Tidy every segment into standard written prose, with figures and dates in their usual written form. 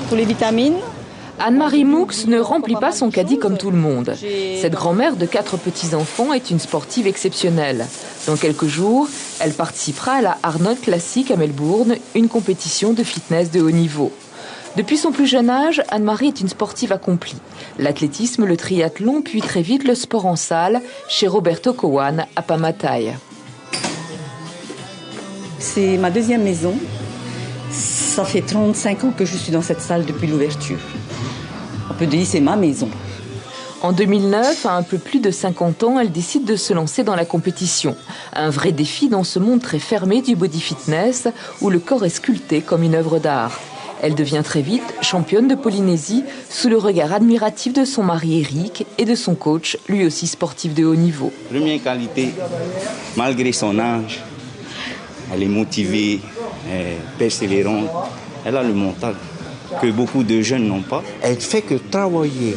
Pour les vitamines. Anne-Marie Moux ne remplit pas son caddie comme tout le monde. Cette grand-mère de 4 petits-enfants est une sportive exceptionnelle. Dans quelques jours, elle participera à la Arnold Classic à Melbourne, une compétition de fitness de haut niveau. Depuis son plus jeune âge, Anne-Marie est une sportive accomplie. L'athlétisme, le triathlon, puis très vite le sport en salle chez Roberto Cowan à Pamatai. C'est ma deuxième maison. Ça fait 35 ans que je suis dans cette salle depuis l'ouverture. On peut dire que c'est ma maison. En 2009, à un peu plus de 50 ans, elle décide de se lancer dans la compétition. Un vrai défi dans ce monde très fermé du body fitness où le corps est sculpté comme une œuvre d'art. Elle devient très vite championne de Polynésie sous le regard admiratif de son mari Eric et de son coach, lui aussi sportif de haut niveau. Première qualité, malgré son âge, elle est motivée, persévérante, elle a le mental que beaucoup de jeunes n'ont pas. Elle fait que travailler.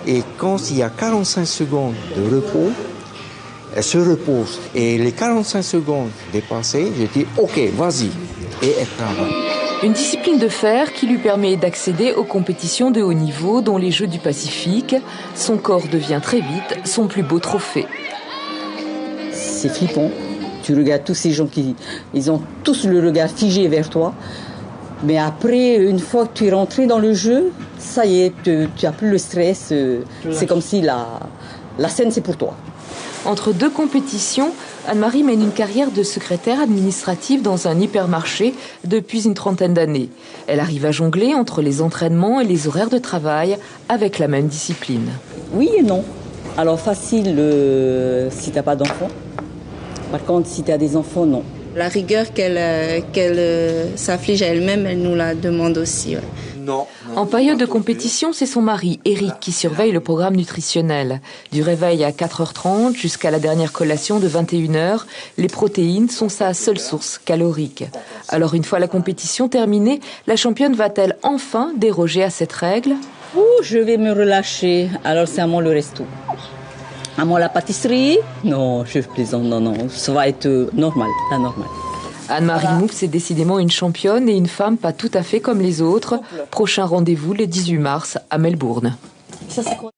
Et quand il y a 45 secondes de repos, elle se repose. Et les 45 secondes dépassées, je dis « Ok, vas-y ». Et elle travaille. Une discipline de fer qui lui permet d'accéder aux compétitions de haut niveau, dont les Jeux du Pacifique. Son corps devient très vite son plus beau trophée. C'est flippant. Tu regardes tous ces gens ils ont tous le regard figé vers toi. Mais après, une fois que tu es rentré dans le jeu, ça y est, tu n'as plus le stress. C'est comme si la scène, c'est pour toi. Entre deux compétitions, Anne-Marie mène une carrière de secrétaire administrative dans un hypermarché depuis une trentaine d'années. Elle arrive à jongler entre les entraînements et les horaires de travail avec la même discipline. Oui et non. Alors facile si tu n'as pas d'enfants. Par contre, si tu as des enfants, non. La rigueur qu'elle s'afflige à elle-même, elle nous la demande aussi. Ouais. Non. En période de compétition, c'est son mari, Eric, qui surveille le programme nutritionnel. Du réveil à 4h30 jusqu'à la dernière collation de 21h, les protéines sont sa seule source calorique. Alors une fois la compétition terminée, la championne va-t-elle enfin déroger à cette règle ? Je vais me relâcher. Alors c'est à moi le resto. À moi la pâtisserie ? Non, je plaisante, non. Ça va être normal, la normale. Anne-Marie Moux est décidément une championne et une femme pas tout à fait comme les autres. Prochain rendez-vous le 18 mars à Melbourne. Ça, c'est quoi ?